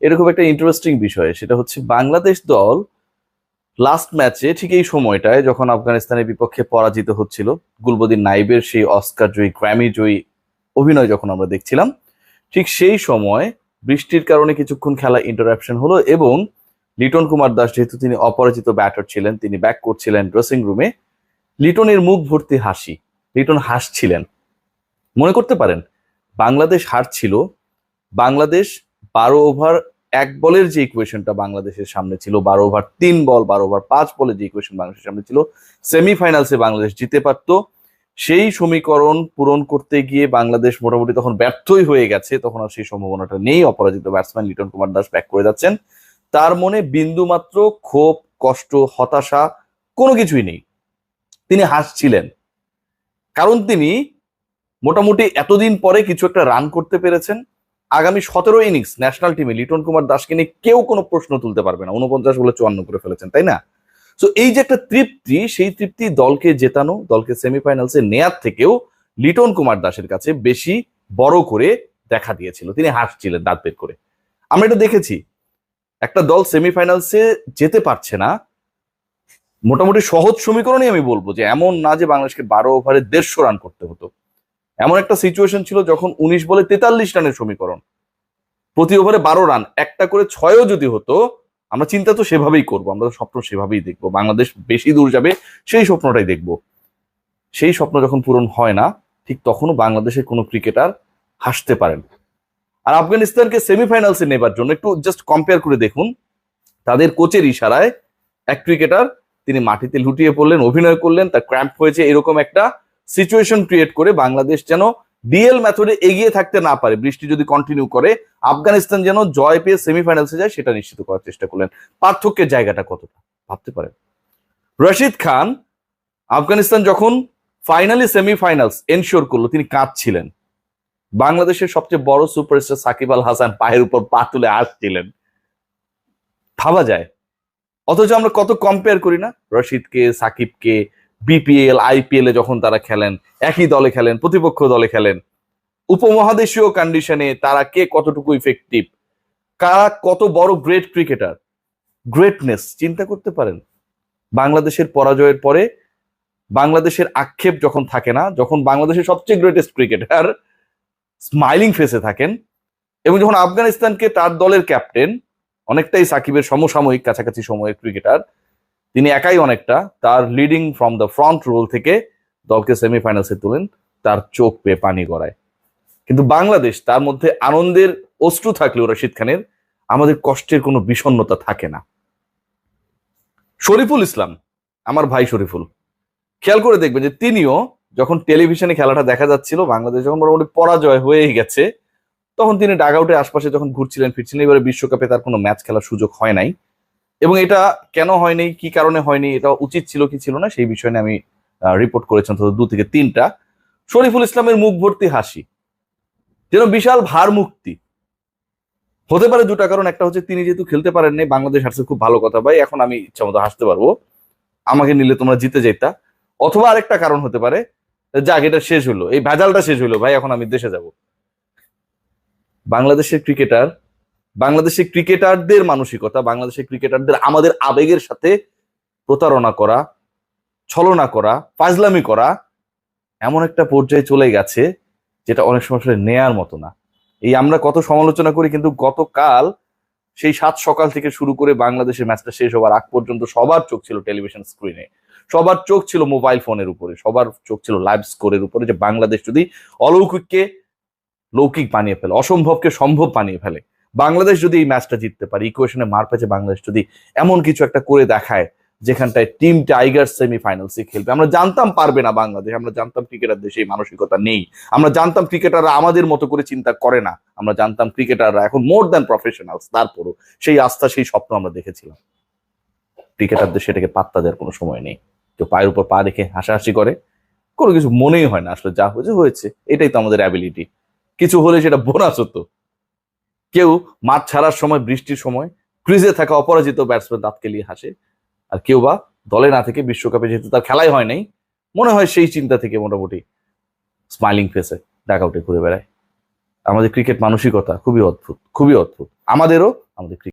এরকম একটা ইন্টারেস্টিং বিষয়, সেটা হচ্ছে বাংলাদেশ দল লাস্ট ম্যাচে ঠিক এই সময়টায় যখন আফগানিস্তানের বিপক্ষে পরাজিত হচ্ছিল, গুলবদীন নাইবের সেই অস্কার জয়ী, গ্র্যামি জয়ী অভিনয় যখন আমরা দেখছিলাম, ঠিক সেই সময় বৃষ্টির কারণে কিছুক্ষণ খেলা ইন্টারাপশন হলো এবং লিটন কুমার দাস, যেহেতু তিনি অপরাজিত ব্যাটার ছিলেন, তিনি ব্যাক করছিলেন ড্রেসিং রুমে, লিটনের মুখ ভর্তি হাসি, লিটন হাসছিলেন। মনে করতে পারেন বাংলাদেশ হারছিল, বাংলাদেশ 12 ওভার 1 বলের যে ইকুয়েশনটা বাংলাদেশের সামনে ছিল, 12 ওভার 3 বল, 12 ওভার 5 বলে যে ইকুয়েশন বাংলাদেশের সামনে ছিল, সেমিফাইনালসে বাংলাদেশ জিতে পারতো, সেই সমীকরণ পূরণ করতে গিয়ে বাংলাদেশ মোটামুটি তখন ব্যর্থই হয়ে গেছে, তখন আর সেই সম্ভাবনাটা নেই। অপরাজিত ব্যাটসম্যান লিটন কুমার দাস ব্যাক করে যাচ্ছেন, তার মনে বিন্দু মাত্র ক্ষোভ, কষ্ট, হতাশা কোনো কিছুই নেই। তিনি হাসছিলেন, কারণ তিনি মোটামুটি এতদিন পরে কিছু একটা রান করতে পেরেছেন। আগামী 17 ইনিংস ন্যাশনাল টিমে লিটন কুমার দাসকে নিয়ে কেউ কোনো প্রশ্ন তুলতে পারবে না, 49 বলে 54 করে ফেলেছেন, তাই না? তো এই যে একটা তৃপ্তি, সেই তৃপ্তি দলকে জেতানো, দলকে সেমিফাইনালসে নেয়ার থেকেও লিটন কুমার দাসের কাছে বেশি বড় করে দেখা দিয়েছিল। তিনি হাসছিলেন দাঁত বের করে। আমরা এটা দেখেছি, একটা দল সেমিফাইনালসে যেতে পারছে না, মোটামুটি সহজ সমীকরণই আমি বলবো, যে এমন না যে বাংলাদেশকে 12 ওভারে 150 রান করতে হতো। এমন একটা সিচুয়েশন ছিল যখন 19 বলে 43 রানের সমীকরণ, প্রতি ওভারে 12 রান, একটা করে 6ও যদি হতো, আমরা চিন্তা তো সেভাবেই করবো, আমরা তো স্বপ্ন সেভাবেই দেখবো, বাংলাদেশ বেশি দূর যাবে সেই স্বপ্নটাই দেখবো। সেই স্বপ্ন যখন পূরণ হয় না, ঠিক তখনও বাংলাদেশের কোনো ক্রিকেটার হাসতে পারেন। আর আফগানিস্তানকে সেমিফাইনালসে নেবার জন্য একটু জাস্ট কম্পেয়ার করে দেখুন, তাদের কোচের ইশারায় এক ক্রিকেটার তিনি মাটিতে লুটিয়ে পড়লেন, অভিনয় করলেন, তার ক্র্যাম্প হয়েছে, এরকম একটা সিচুয়েশন ক্রিয়েট করে বাংলাদেশ যেন ডিএল মেথডে এগিয়ে থাকতে না পারে, বৃষ্টি যদি কন্টিনিউ করে, আফগানিস্তান যেন জয় পেয়ে সেমিফাইনালসে যায়, সেটা নিশ্চিত করার চেষ্টা করলেন। পার্থক্যের জায়গাটা কতটা ভাবতে পারেন। রশিদ খান আফগানিস্তান যখন ফাইনালি সেমিফাইনালস এনশিওর করলো, তিনি কাঁদছিলেন। বাংলাদেশের সবচেয়ে বড় সুপারস্টার সাকিব আল হাসান পায়ের উপর পা তুলে আসছিলেন। ভাবা যায়। অথচ আমরা কত কম্পেয়ার করি না রশিদকে, সাকিবকে, বিপিএল, আইপিএল এ যখন তারা খেলেন, একই দলে খেলেন, প্রতিপক্ষ দলে খেলেন, উপমহাদেশীয় কন্ডিশনে তারা কে কতটুকু ইফেক্টিভ, কারা কত বড় গ্রেট ক্রিকেটার, গ্রেটনেস চিন্তা করতে পারেন। বাংলাদেশের পরাজয়ের পরে বাংলাদেশের আক্ষেপ যখন থাকে না, যখন বাংলাদেশের সবচেয়ে গ্রেটেস্ট ক্রিকেটার স্মাইলিং ফেসে থাকেন, এবং যখন আফগানিস্তানকে তার দলের ক্যাপ্টেন, অনেকটাই সাকিবের সমসাময়িক কাছাকাছি সময়ের ক্রিকেটার, তিনি একাই অনেকটা তার leading from the front role থেকে দলকে সেমিফাইনালসে তুলেন, তার চোখ পেয়ে পানি গড়ায়। কিন্তু বাংলাদেশ, তার মধ্যে আনন্দের অশ্রু থাকলেও রশিদ খানের, আমাদের কষ্টের কোনো বিষণ্ণতা থাকে না। শরীফুল ইসলাম, আমার ভাই শরীফুল, খেয়াল করে দেখবেন যে তিনিও যখন টেলিভিশনে খেলাটা দেখা যাচ্ছিল, বাংলাদেশ যখন মোটামুটি পরাজয় হয়ে গেছে, তখন তিনি ডাগ আউটের আশপাশে যখন ঘুরছিলেন ফিরছিলেন। এবারে বিশ্বকাপে তার কোনো ম্যাচ খেলার সুযোগ হয় নাই, এবং এটা কেন হয়নি, কি কারণে হয়নি, এটা উচিত ছিল কি ছিল না, সেই বিষয় নিয়ে আমি রিপোর্ট করেছেন তো 2 থেকে 3টা। শরীফুল ইসলামের মুখ ভর্তি হাসি, যেন বিশাল ভার মুক্তি। হতে পারে 2টা কারণ, একটা হচ্ছে তিনি যেহেতু খেলতে পারেন নাই, বাংলাদেশ হারছে, খুব ভালো কথা ভাই, এখন আমি ইচ্ছা মতো হাসতে পারবো, আমাকে নিলে তোমরা জিতে যেতা। অথবা আরেকটা কারণ হতে পারে, যাক এটা শেষ হলো, এই ভেজালটা শেষ হলো ভাই, এখন আমি দেশে যাব। বাংলাদেশের ক্রিকেটার, বাংলাদেশের ক্রিকেটারদের মানসিকতা, বাংলাদেশের ক্রিকেটারদের আমাদের আবেগের সাথে প্রতারণা করা, ছলনা করা, ফাজলামি করা এমন একটা পর্যায়ে চলে গেছে, যেটা অনেক সময় আসলে নেয়ার মতো না। এই আমরা কত সমালোচনা করি, কিন্তু গতকাল সেই 7 সকাল থেকে শুরু করে বাংলাদেশের ম্যাচটা শেষ হওয়ার আগ পর্যন্ত সবার চোখ ছিল টেলিভিশন স্ক্রিনে, সবার চোখ ছিল মোবাইল ফোনের উপরে, সবার চোখ ছিল লাইভ স্কোরের উপরে, যে বাংলাদেশ যদি অলৌকিককে লৌকিক বানিয়ে ফেলে, অসম্ভবকে সম্ভব বানিয়ে ফেলে, বাংলাদেশ যদি এই ম্যাচটা জিততে পারে, ইকুয়েশনে মার পেয়েছে বাংলাদেশ যদি এমন কিছু একটা করে দেখায় যেখানটায় টিম টাইগার সেমিফাইনালসে খেলবে। আমরা জানতাম পারবে না বাংলাদেশ, আমরা জানতাম ক্রিকেটারদের সেই মানসিকতা নেই, আমরা জানতাম ক্রিকেটাররা আমাদের মতো করে চিন্তা করে না, আমরা জানতাম ক্রিকেটাররা এখন মোর দ্যান প্রফেশনালস, তারপরও সেই আস্থা, সেই স্বপ্ন আমরা দেখেছিলাম। ক্রিকেটারদের সেটাকে পাত্তা দেওয়ার কোনো সময় নেই। কেউ পায়ের উপর পা রেখে হাসাহাসি করে, কোনো কিছু মনেই হয় না, আসলে যা হয়েছে হয়েছে, এটাই তো আমাদের অ্যাবিলিটি। কিছু হলে সেটা বোনাস হতো। কেউ মাঠ ছাড়ার সময়, বৃষ্টির সময় ক্রিজে থাকা অপরাজিত ব্যাটসম্যান দাঁত কেলিয়ে হাসে, আর কেউ বা দলে না থেকে বিশ্বকাপে যেহেতু তার খেলাই হয় নাই, মনে হয় সেই চিন্তা থেকে মোটামুটি স্মাইলিং ফেসে ডাক আউটে ঘুরে বেড়ায়। আমাদের ক্রিকেট মানসিকতা খুবই অদ্ভুত, খুবই অদ্ভুত। আমাদেরও, আমাদের